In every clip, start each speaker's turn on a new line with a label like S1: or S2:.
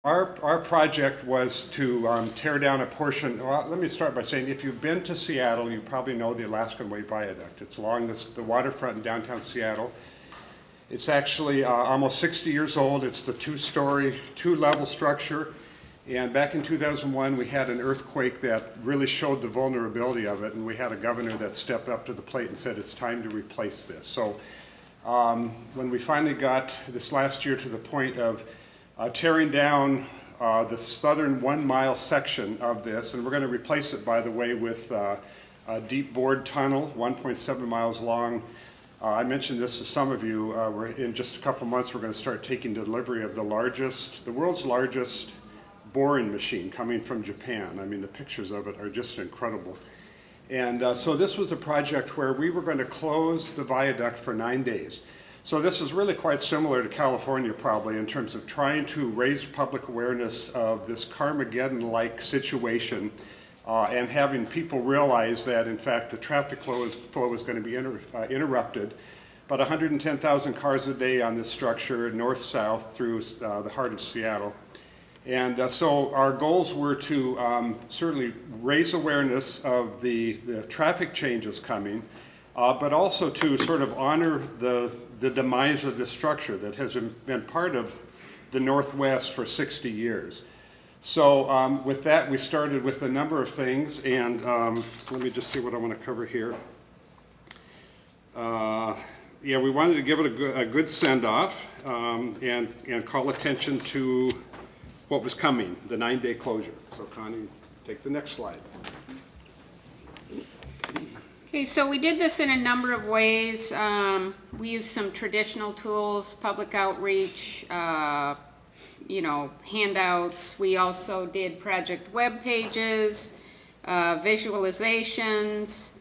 S1: Our project was to tear down a portion. Well, let me start by saying, if you've been to Seattle, you probably know the Alaskan Way Viaduct. It's along the waterfront in downtown Seattle. It's actually almost 60 years old. It's the two-story, two-level structure. And back in 2001, we had an earthquake that really showed the vulnerability of it, and we had a governor that stepped up to the plate and said it's time to replace this. So when we finally got this last year to the point of tearing down the southern 1 mile section of this, and we're going to replace it, by the way, with a deep bored tunnel, 1.7 miles long. I mentioned this to some of you. In just a couple months, we're going to start taking delivery of the world's largest boring machine coming from Japan. I mean, the pictures of it are just incredible. And so this was a project where we were going to close the viaduct for 9 days. So this is really quite similar to California, probably, in terms of trying to raise public awareness of this Carmageddon-like situation and having people realize that, in fact, the traffic flow is going to be interrupted. About 110,000 cars a day on this structure, north-south through the heart of Seattle. And so our goals were to certainly raise awareness of the traffic changes coming, but also to sort of honor the demise of this structure that has been part of the Northwest for 60 years. So with that, we started with a number of things, and let me just see what I want to cover here. Yeah, we wanted to give it a good send-off and call attention to what was coming, the 9-day closure. So Connie, take the next slide.
S2: Okay, so we did this in a number of ways. We used some traditional tools, public outreach, handouts. We also did project web pages, visualizations,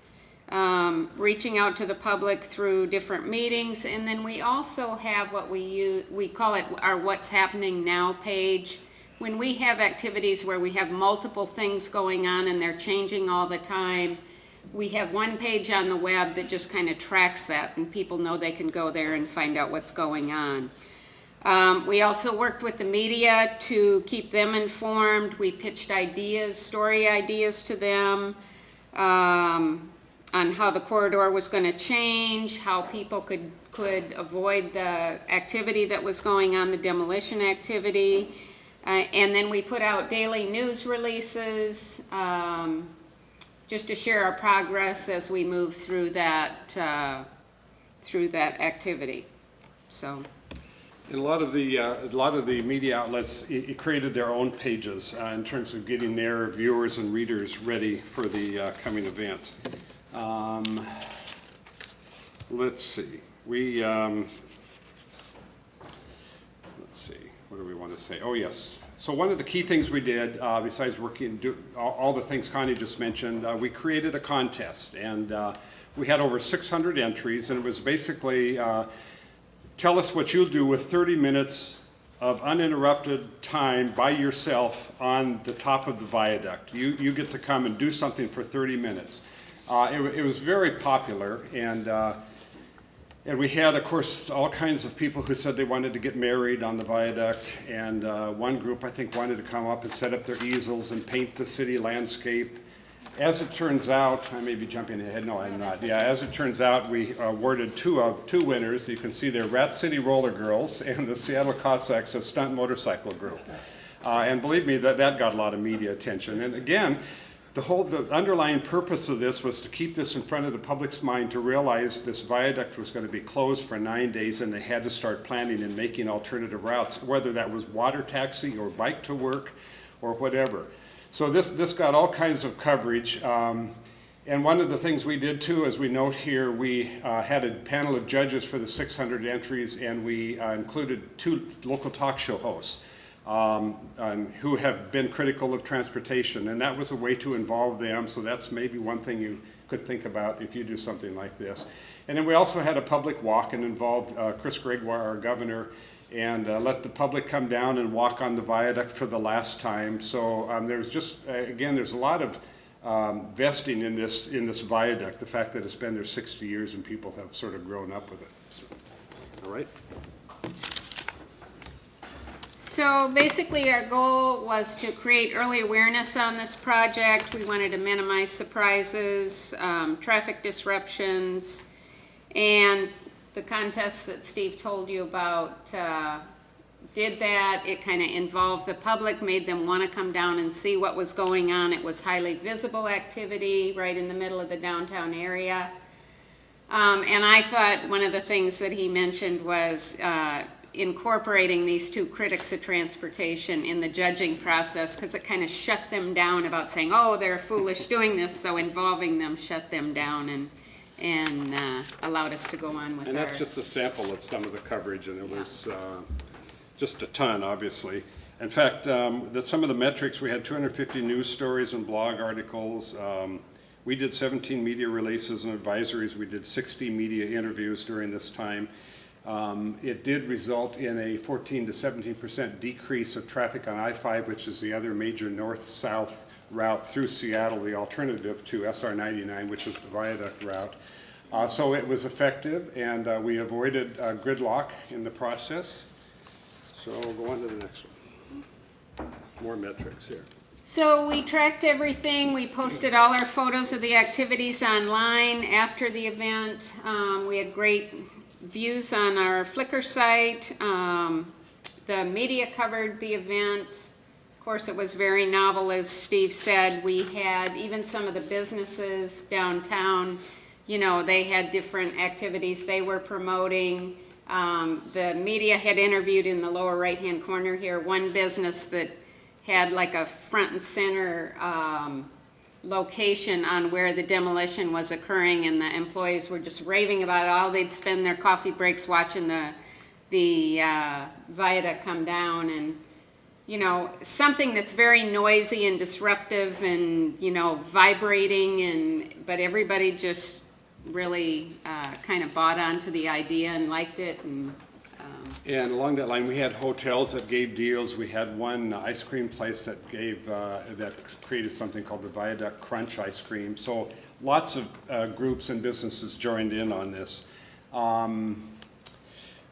S2: reaching out to the public through different meetings, and then we also have what we call it our What's Happening Now page. When we have activities where we have multiple things going on and they're changing all the time, we have one page on the web that just kind of tracks that, and people know they can go there and find out what's going on. We also worked with the media to keep them informed. We pitched ideas, story ideas to them on how the corridor was going to change, how people could avoid the activity that was going on, the demolition activity. And then we put out daily news releases just to share our progress as we move through that activity. So.
S1: And a lot of the media outlets created their own pages in terms of getting their viewers and readers ready for the coming event. Let's see. What do we want to say? Oh, yes. So one of the key things we did, besides all the things Connie just mentioned, we created a contest. And we had over 600 entries, and it was basically tell us what you'll do with 30 minutes of uninterrupted time by yourself on the top of the viaduct. You get to come and do something for 30 minutes. It was very popular, and we had, of course, all kinds of people who said they wanted to get married on the viaduct, and one group, I think, wanted to come up and set up their easels and paint the city landscape. As it turns out, I may be jumping ahead, no, I'm not. Yeah, as it turns out, we awarded two winners. You can see there, Rat City Roller Girls and the Seattle Cossacks, a stunt motorcycle group. And believe me, that got a lot of media attention. And again, the underlying purpose of this was to keep this in front of the public's mind, to realize this viaduct was going to be closed for 9 days, and they had to start planning and making alternative routes, whether that was water taxi or bike to work or whatever. So this got all kinds of coverage. And one of the things we did too, as we note here, we had a panel of judges for the 600 entries, and we included 2 local talk show hosts who have been critical of transportation, and that was a way to involve them. So that's maybe one thing you could think about if you do something like this. And then we also had a public walk and involved Chris Gregoire, our governor, and let the public come down and walk on the viaduct for the last time. So there's just, again, there's a lot of vesting in this viaduct, the fact that it's been there 60 years and people have sort of grown up with it. So, all right.
S2: So basically, our goal was to create early awareness on this project. We wanted to minimize surprises, traffic disruptions, and the contest that Steve told you about did that. It kind of involved the public, made them want to come down and see what was going on. It was highly visible activity right in the middle of the downtown area. And I thought one of the things that he mentioned was incorporating these two critics of transportation in the judging process, because it kind of shut them down about saying, oh, they're foolish doing this, so involving them shut them down and allowed us to go on with
S1: And
S2: our...
S1: that's just a sample of some of the coverage, and it was just a ton, obviously. In fact, some of the metrics, we had 250 news stories and blog articles. We did 17 media releases and advisories. We did 60 media interviews during this time. It did result in a 14 to 17% decrease of traffic on I-5, which is the other major north-south route through Seattle, the alternative to SR-99, which is the viaduct route. So it was effective, and we avoided gridlock in the process. So we'll go on to the next one. More metrics here.
S2: So we tracked everything. We posted all our photos of the activities online after the event. We had great views on our Flickr site. The media covered the event. Of course, it was very novel, as Steve said. We had even some of the businesses downtown, you know, they had different activities they were promoting. The media had interviewed in the lower right-hand corner here one business that had like a front and center location on where the demolition was occurring, and the employees were just raving about it. All they'd spend their coffee breaks watching the viaduct come down, and you know, something that's very noisy and disruptive and, you know, vibrating, but everybody just really kind of bought onto the idea and liked it.
S1: And along that line, we had hotels that gave deals. We had one ice cream place that gave, that created something called the Viaduct Crunch ice cream. So lots of groups and businesses joined in on this.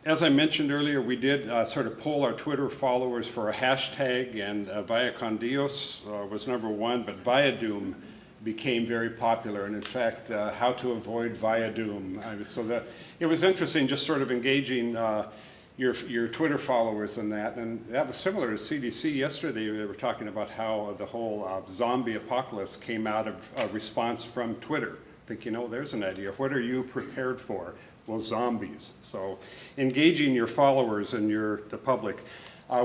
S1: As I mentioned earlier, we did sort of poll our Twitter followers for a hashtag, and Via Con Dios was #1, but Viadoom became very popular, and in fact, how to avoid Viadoom. So that it was interesting, just sort of engaging your Twitter followers in that, and that was similar to CDC yesterday. They were talking about how the whole zombie apocalypse came out of a response from Twitter. I think, you know, there's an idea. What are you prepared for? Well, zombies. So engaging your followers and the public.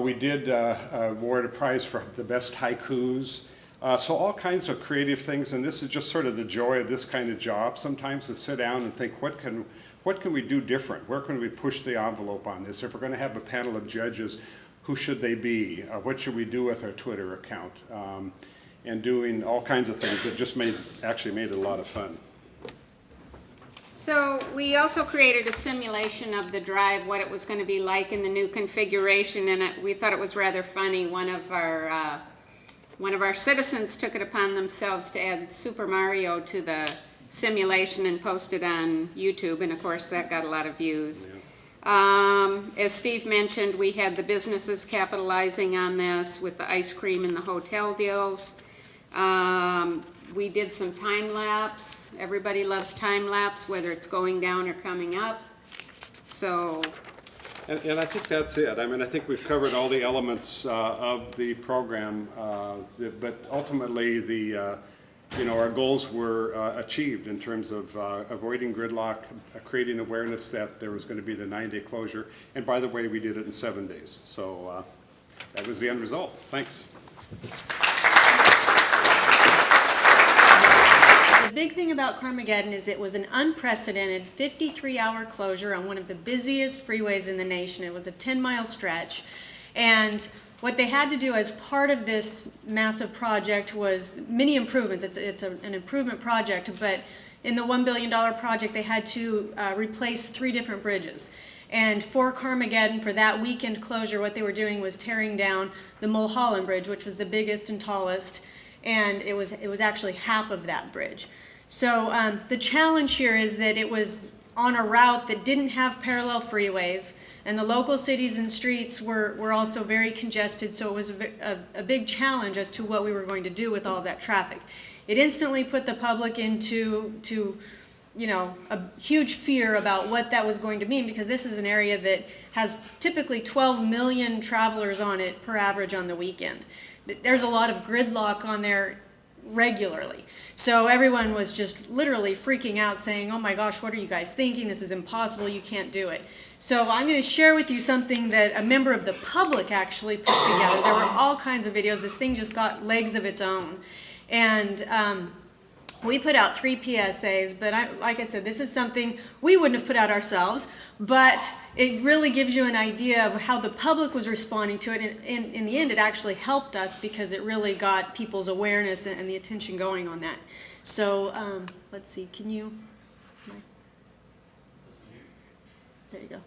S1: We did award a prize for the best haikus. So all kinds of creative things, and this is just sort of the joy of this kind of job sometimes, to sit down and think, what can we do different? Where can we push the envelope on this? If we're going to have a panel of judges, who should they be? What should we do with our Twitter account? And doing all kinds of things that just actually made it a lot of fun.
S2: So we also created a simulation of the drive, what it was going to be like in the new configuration, and we thought it was rather funny. One of our citizens took it upon themselves to add Super Mario to the simulation and post it on YouTube, and of course that got a lot of views. Yeah. As Steve mentioned, we had the businesses capitalizing on this with the ice cream and the hotel deals. We did some time lapse. Everybody loves time lapse, whether it's going down or coming up. So.
S1: And I think that's it. I mean, I think we've covered all the elements of the program, but ultimately our goals were achieved in terms of avoiding gridlock, creating awareness that there was going to be the 9-day closure, and by the way, we did it in 7 days. So that was the end result. Thanks.
S3: The big thing about Carmageddon is it was an unprecedented 53-hour closure on one of the busiest freeways in the nation. It was a 10-mile stretch, and what they had to do as part of this massive project was many improvements. It's an improvement project, but in the $1 billion project, they had to replace 3 different bridges. And for Carmageddon, for that weekend closure, what they were doing was tearing down the Mulholland Bridge, which was the biggest and tallest, and it was actually half of that bridge. So the challenge here is that it was on a route that didn't have parallel freeways, and the local cities and streets were also very congested, so it was a big challenge as to what we were going to do with all of that traffic. It instantly put the public into a huge fear about what that was going to mean, because this is an area that has typically 12 million travelers on it per average on the weekend. There's a lot of gridlock on there regularly. So everyone was just literally freaking out, saying, oh my gosh, what are you guys thinking? This is impossible, you can't do it. So I'm going to share with you something that a member of the public actually put together. There were all kinds of videos. This thing just got legs of its own. And we put out 3 PSAs, but like I said, this is something we wouldn't have put out ourselves, but it really gives you an idea of how the public was responding to it. And in the end, it actually helped us because it really got people's awareness and the attention going on that. So let's see, can you, there you go.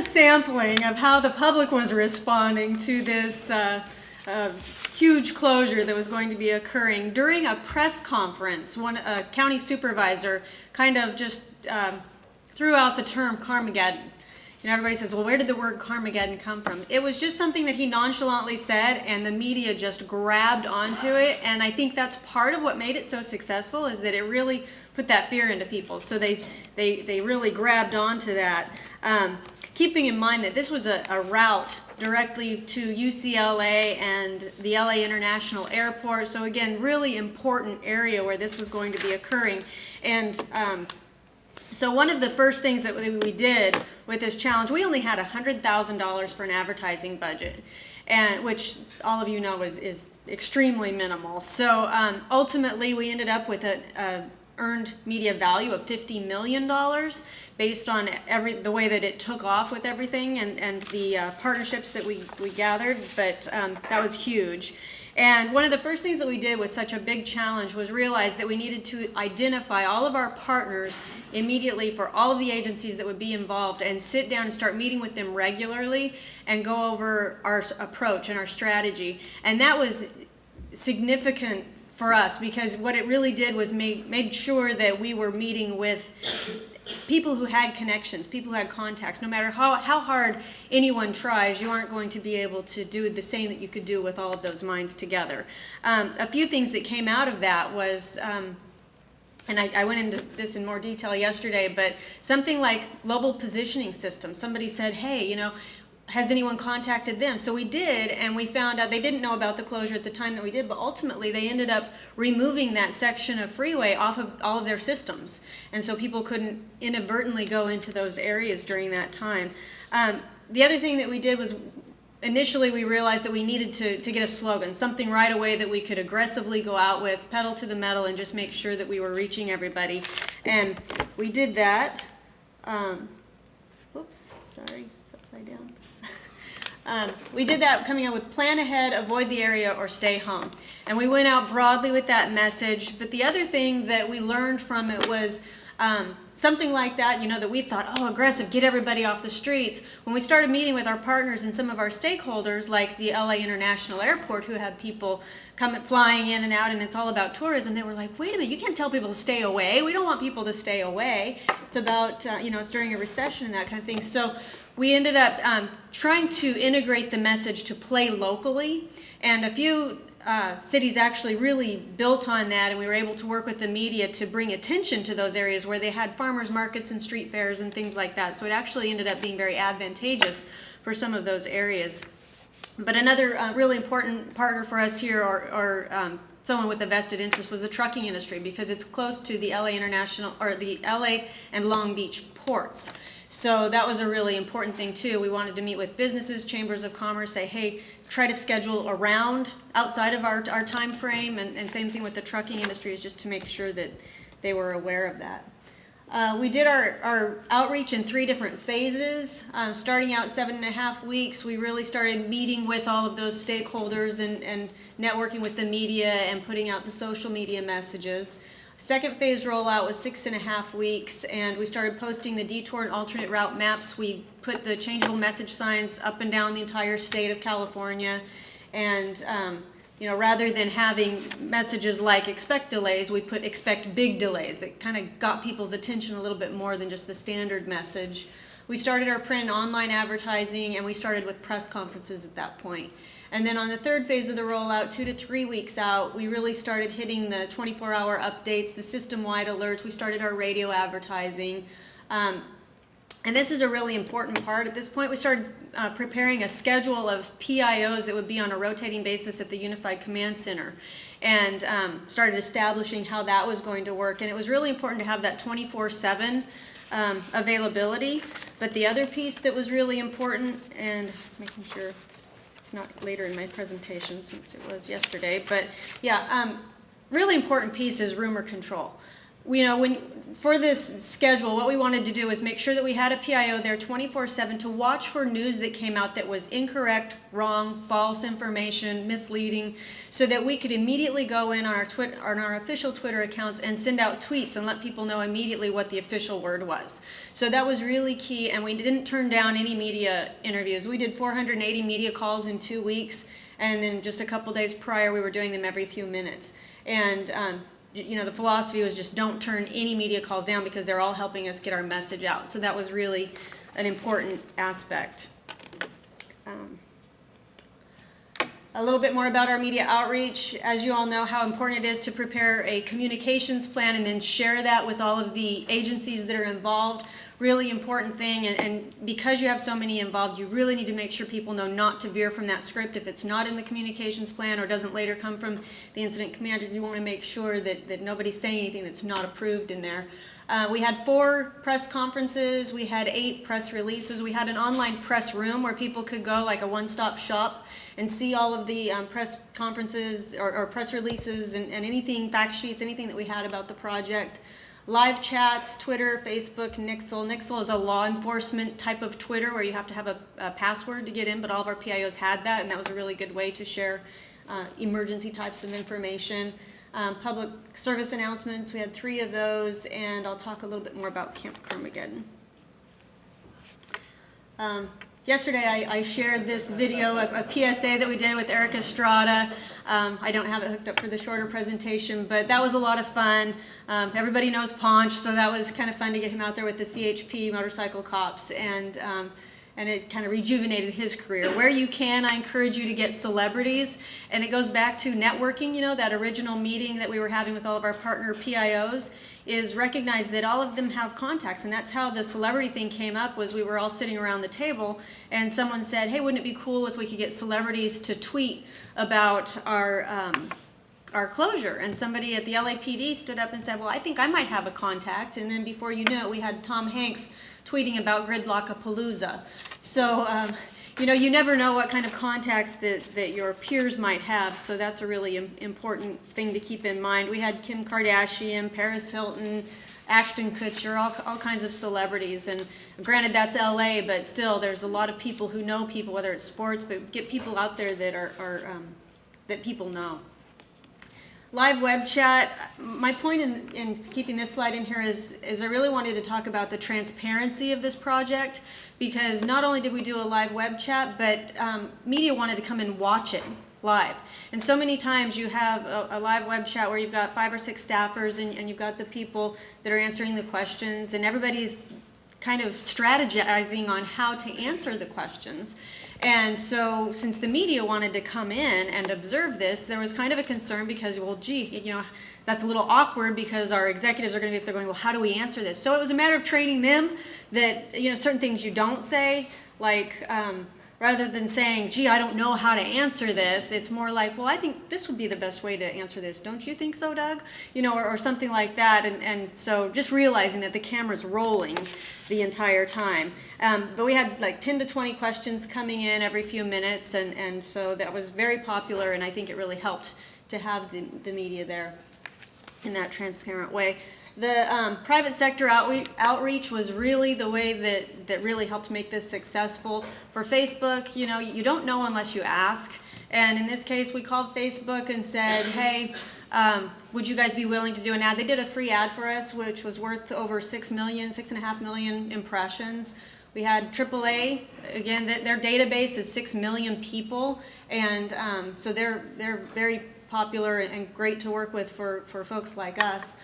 S3: Sampling of how the public was responding to this huge closure that was going to be occurring. During a press conference, a county supervisor kind of just threw out the term Carmageddon. Everybody says, well, where did the word Carmageddon come from? It was just something that he nonchalantly said, and the media just grabbed onto it, and I think that's part of what made it so successful, is that it really put that fear into people. So they really grabbed onto that. Keeping in mind that this was a route directly to UCLA and the LA International Airport. So again, really important area where this was going to be occurring. And so one of the first things that we did with this challenge, we only had $100,000 for an advertising budget, and which all of you know is extremely minimal. So ultimately we ended up with a earned media value of $50 million based on the way that it took off with everything and the partnerships that we gathered, but that was huge. And one of the first things that we did with such a big challenge was realize that we needed to identify all of our partners immediately for all of the agencies that would be involved, and sit down and start meeting with them regularly and go over our approach and our strategy. And that was significant for us, because what it really did was made sure that we were meeting with people who had connections, people who had contacts. No matter how hard anyone tries, you aren't going to be able to do the same that you could do with all of those minds together. A few things that came out of that was, and I went into this in more detail yesterday, but something like global positioning systems. Somebody said, hey, has anyone contacted them? So we did, and we found out they didn't know about the closure at the time that we did, but ultimately they ended up removing that section of freeway off of all of their systems. And so people couldn't inadvertently go into those areas during that time. The other thing that we did was, initially we realized that we needed to get a slogan, something right away that we could aggressively go out with, pedal to the metal, and just make sure that we were reaching everybody. And we did that. Whoops, sorry, it's upside down. We did that coming up with plan ahead, avoid the area, or stay home. And we went out broadly with that message. But the other thing that we learned from it was Something like that, that we thought, oh, aggressive, get everybody off the streets. When we started meeting with our partners and some of our stakeholders, like the LA International Airport, who had people flying in and out, and it's all about tourism, they were like, wait a minute, you can't tell people to stay away. We don't want people to stay away. It's about, it's during a recession and that kind of thing. So we ended up trying to integrate the message to play locally, and a few cities actually really built on that, and we were able to work with the media to bring attention to those areas where they had farmers markets and street fairs and things like that. So it actually ended up being very advantageous for some of those areas. But another really important partner for us here, or someone with a vested interest, was the trucking industry, because it's close to the LA International, or the LA and Long Beach ports. So that was a really important thing too. We wanted to meet with businesses, chambers of commerce, say, hey, try to schedule around outside of our time frame, and same thing with the trucking industry, is just to make sure that they were aware of that. We did our outreach in 3 different phases. Starting out 7.5 weeks, we really started meeting with all of those stakeholders and networking with the media and putting out the social media messages. Second phase rollout was 6.5 weeks, and we started posting the detour and alternate route maps. We put the changeable message signs up and down the entire state of California, and rather than having messages like expect delays, we put expect big delays. That kind of got people's attention a little bit more than just the standard message. We started our print and online advertising, and we started with press conferences at that point. And then on the third phase of the rollout, 2 to 3 weeks out, we really started hitting the 24-hour updates, the system-wide alerts. We started our radio advertising. And this is a really important part. At this point, we started preparing a schedule of PIOs that would be on a rotating basis at the Unified Command Center, and started establishing how that was going to work. And it was really important to have that 24/7 availability. But the other piece that was really important, and making sure it's not later in my presentation since it was yesterday, but yeah, really important piece is rumor control. For this schedule, what we wanted to do is make sure that we had a PIO there 24/7 to watch for news that came out that was incorrect, wrong, false information, misleading, so that we could immediately go in on our official Twitter accounts and send out tweets and let people know immediately what the official word was. So that was really key, and we didn't turn down any media interviews. We did 480 media calls in 2 weeks, and then just a couple days prior, we were doing them every few minutes. And the philosophy was just don't turn any media calls down, because they're all helping us get our message out. So that was really an important aspect. A little bit more about our media outreach. As you all know, how important it is to prepare a communications plan and then share that with all of the agencies that are involved. Really important thing, and because you have so many involved, you really need to make sure people know not to veer from that script. If it's not in the communications plan or doesn't later come from the incident commander, you want to make sure that nobody's saying anything that's not approved in there. We had 4 press conferences, we had 8 press releases, we had an online press room where people could go, like a one-stop shop, and see all of the press conferences or press releases and anything, fact sheets, anything that we had about the project. Live chats, Twitter, Facebook, Nixle. Nixle is a law enforcement type of Twitter where you have to have a password to get in, but all of our PIOs had that, and that was a really good way to share emergency types of information. Public service announcements, we had 3 of those, and I'll talk a little bit more about Camp Carmageddon. Yesterday I shared this video, a PSA that we did with Eric Estrada. I don't have it hooked up for the shorter presentation, but that was a lot of fun. Everybody knows Ponch, so that was kind of fun to get him out there with the CHP motorcycle cops, and it kind of rejuvenated his career. Where you can, I encourage you to get celebrities, and it goes back to networking. That original meeting that we were having with all of our partner PIOs, is recognize that all of them have contacts, and that's how the celebrity thing came up. Was we were all sitting around the table, and someone said, hey, wouldn't it be cool if we could get celebrities to tweet about our closure? And somebody at the LAPD stood up and said, well, I think I might have a contact. And then before you know it, we had Tom Hanks tweeting about Gridlock-a-Palooza. So you never know what kind of contacts that your peers might have, so that's a really important thing to keep in mind. We had Kim Kardashian, Paris Hilton, Ashton Kutcher, all kinds of celebrities, and granted that's LA, but still there's a lot of people who know people, whether it's sports, but get people out there that are that people know. live web chat, my point in keeping this slide in here is I really wanted to talk about the transparency of this project, because not only did we do a live web chat, but media wanted to come and watch it live. And so many times you have a live web chat where you've got 5 or 6 staffers and you've got the people that are answering the questions, and everybody's kind of strategizing on how to answer the questions. And so since the media wanted to come in and observe this, there was kind of a concern because, well, gee, you know, that's a little awkward because our executives are going to be up there going, well, how do we answer this? So it was a matter of training them that, you know, certain things you don't say, like, rather than saying, gee, I don't know how to answer this, it's more like, well, I think this would be the best way to answer this. Don't you think so, Doug? You know, or something like that. And so just realizing that the camera's rolling the entire time. But we had like 10 to 20 questions coming in every few minutes, and so that was very popular, and I think it really helped to have the media there in that transparent way. The private sector outreach was really the way that really helped make this successful. For Facebook, you know, you don't know unless you ask. And in this case, we called Facebook and said, hey, would you guys be willing to do an ad? They did a free ad for us, which was worth over 6.5 million impressions. We had AAA, again, their database is 6 million people, and so they're very popular and great to work with for folks like us.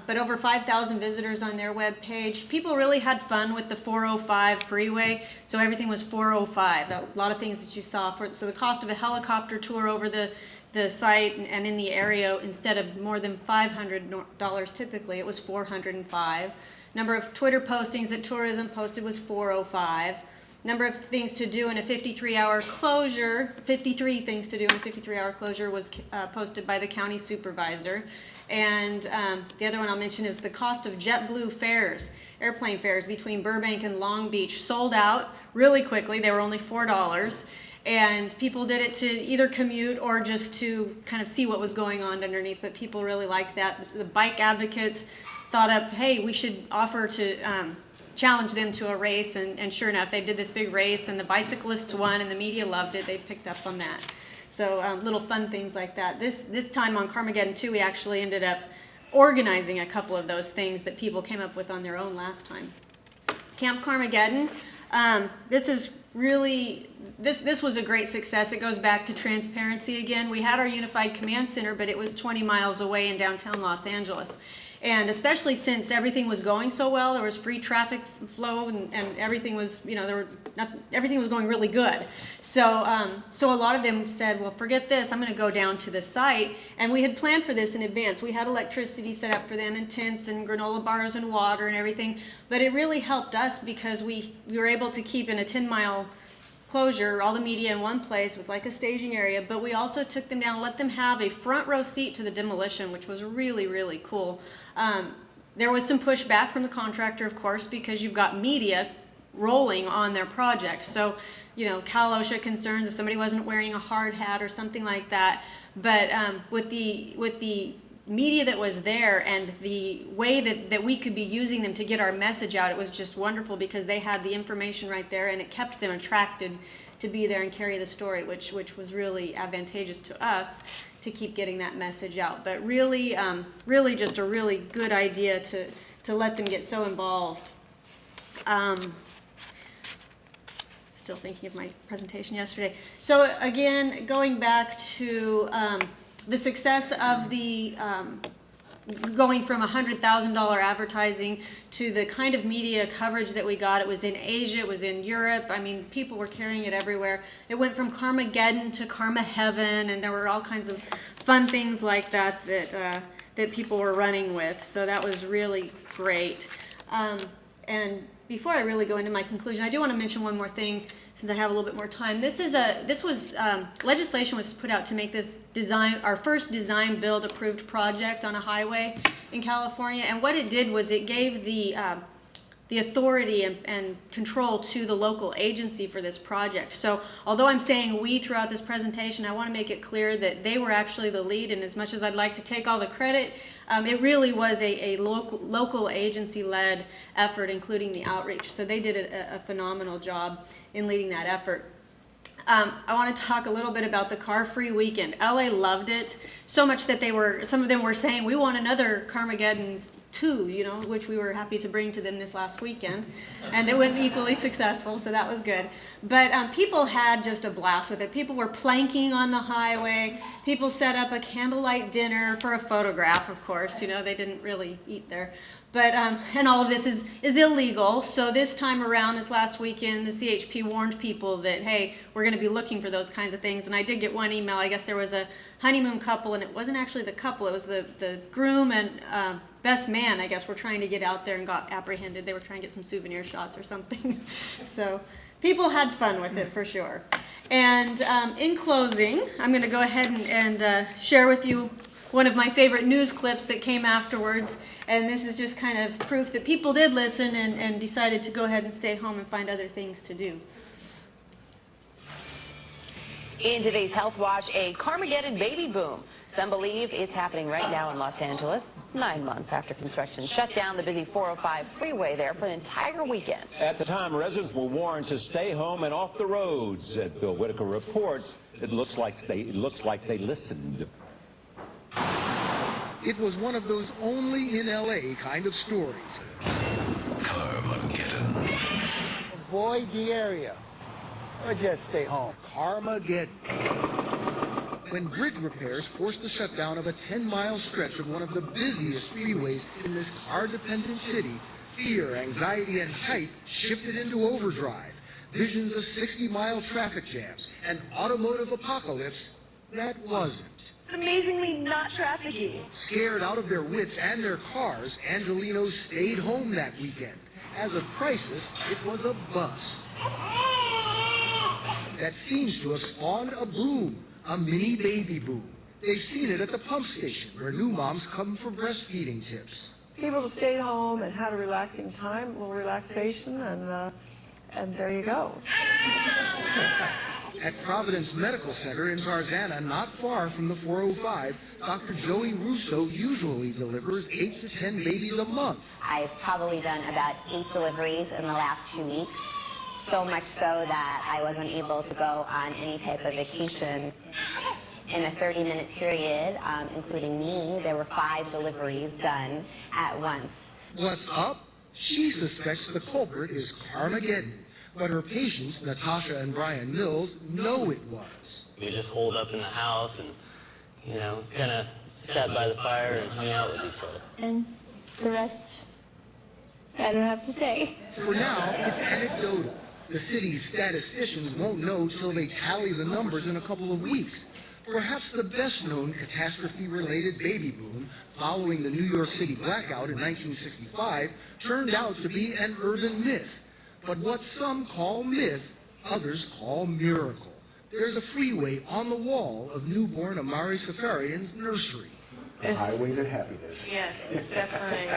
S3: But over 5,000 visitors on their web page. People really had fun with the 405 freeway, so everything was 405. A lot of things that you saw. So the cost of a helicopter tour over the site and in the area, instead of more than $500 typically, it was $405. Number of Twitter postings that tourism posted was 405. Number of things to do in a 53-hour closure, 53 things to do in a 53-hour closure was posted by the county supervisor. And the other one I'll mention is the cost of JetBlue fares, airplane fares between Burbank and Long Beach sold out really quickly. They were only $4. And people did it to either commute or just to kind of see what was going on underneath, but people really liked that. The bike advocates thought up, hey, we should offer to challenge them to a race, and sure enough, they did this big race, and the bicyclists won, and the media loved it. They picked up on that. So little fun things like that. This time on Carmageddon 2, we actually ended up organizing a couple of those things that people came up with on their own last time. Camp Carmageddon, this is really, this was a great success. It goes back to transparency again. We had our unified command center, but it was 20 miles away in downtown Los Angeles. And especially since everything was going so well, there was free traffic flow, and everything was, you know, everything was going really good. So, so a lot of them said, well, forget this, I'm going to go down to the site. And we had planned for this in advance. We had electricity set up for them, and tents and granola bars and water and everything. But it really helped us because we were able to keep in a 10-mile closure all the media in one place. It was like a staging area, but we also took them down and let them have a front row seat to the demolition, which was really, really cool. There was some pushback from the contractor, of course, because you've got media rolling on their project. So, you know, Cal OSHA concerns if somebody wasn't wearing a hard hat or something like that. But with the media that was there and the way that we could be using them to get our message out, it was just wonderful because they had the information right there, and it kept them attracted to be there and carry the story, which was really advantageous to us to keep getting that message out. But really, really just a really good idea to let them get so involved. Still thinking of my presentation yesterday. So again, going back to the success of the going from $100,000 advertising to the kind of media coverage that we got. It was in Asia, it was in Europe. I mean, people were carrying it everywhere. It went from Carmageddon to Karma Heaven, and there were all kinds of fun things like that that people were running with. So that was really great. And before I really go into my conclusion, I do want to mention one more thing since I have a little bit more time. Legislation was put out to make this our first design build approved project on a highway in California. And what it did was it gave the authority and control to the local agency for this project. So although I'm saying we throughout this presentation, I want to make it clear that they were actually the lead, and as much as I'd like to take all the credit, it really was a local agency-led effort, including the outreach. So they did a phenomenal job in leading that effort. I want to talk a little bit about the car-free weekend. LA loved it so much that some of them were saying, we want another Carmageddon 2, which we were happy to bring to them this last weekend. And it went equally successful, so that was good. But people had just a blast with it. People were planking on the highway. People set up a candlelight dinner for a photograph, of course. They didn't really eat there. But, and all of this is illegal. So this time around, this last weekend, the CHP warned people that, hey, we're going to be looking for those kinds of things. And I did get one email. I guess there was a honeymoon couple, and it wasn't actually the couple. It was the groom and best man, I guess, were trying to get out there and got apprehended. They were trying to get some souvenir shots or something. So people had fun with it for sure. And in closing, I'm going to go ahead and share with you one of my favorite news clips that came afterwards. And this is just kind of proof that people did listen and decided to go ahead and stay home and find other things to do.
S4: In today's Health Watch, a Carmageddon baby boom. Some believe it's happening right now in Los Angeles, 9 months after construction shut down the busy 405 freeway there for an entire weekend.
S5: At the time, residents were warned to stay home and off the roads. As Bill Whitaker reports, it looks like they listened.
S6: It was one of those only in LA kind of stories.
S7: Carmageddon.
S6: Avoid the area or just stay home. Carmageddon. When bridge repairs forced the shutdown of a 10-mile stretch of one of the busiest freeways in this car-dependent city, fear, anxiety, and hype shifted into overdrive. Visions of 60-mile traffic jams, an automotive apocalypse that wasn't.
S8: It's amazingly not trafficky.
S6: Scared out of their wits and their cars, Angelinos stayed home that weekend. As a crisis, it was a bust. That seems to have spawned a boom, a mini baby boom. They've seen it at the pump station, where new moms come for breastfeeding tips.
S8: People stayed home and had a relaxing time, a little relaxation, and there you go.
S6: At Providence Medical Center in Tarzana, not far from the 405, Dr. Joey Russo usually delivers 8 to 10 babies a month.
S9: I've probably done about 8 deliveries in the last 2 weeks, so much so that I wasn't able to go on any type of vacation. In a 30-minute period, including me, there were 5 deliveries done at once.
S6: What's up? She suspects the culprit is Carmageddon, but her patients, Natasha and Brian Mills, know it was.
S10: We just holed up in the house and, kind of sat by the fire and hung out with each other.
S11: And the rest, I don't have to say.
S6: For now, it's anecdotal. The city's statisticians won't know till they tally the numbers in a couple of weeks. Perhaps the best-known catastrophe-related baby boom following the New York City blackout in 1965 turned out to be an urban myth. But what some call myth, others call miracle. There's a freeway on the wall of newborn Amari Safarian's nursery.
S12: The highway to happiness.
S8: Yes, definitely.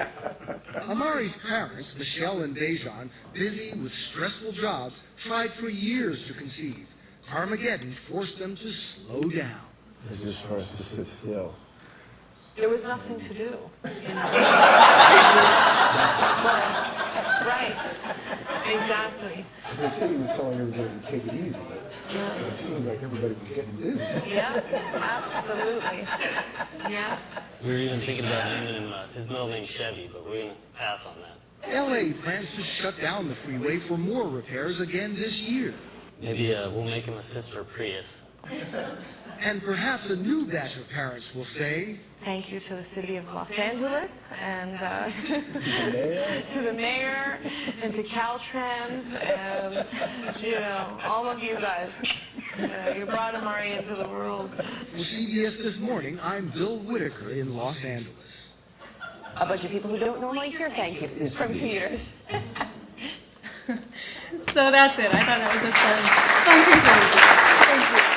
S6: Amari's parents, Michelle and Dejan, busy with stressful jobs, tried for years to conceive. Carmageddon forced them to slow down.
S12: It's just for us to sit still.
S8: There was nothing to do. Right. Exactly.
S12: The city was telling everybody to take it easy. Yeah. It seems like everybody's getting busy.
S8: Yeah, absolutely. Yeah.
S10: We were even thinking about naming him, his middle name's Chevy, but we're going to pass on that.
S6: LA plans to shut down the freeway for more repairs again this year.
S10: Maybe we'll make him a sister Prius.
S6: And perhaps a new batch of parents will say,
S8: thank you to the city of Los Angeles and to the mayor and to Caltrans and, all of you guys. You brought Amari into the world.
S6: For CBS This Morning, I'm Bill Whitaker in Los Angeles.
S4: A bunch of people who don't normally hear thank yous from computers.
S3: So that's it. I thought that was a fun conclusion. Thank you.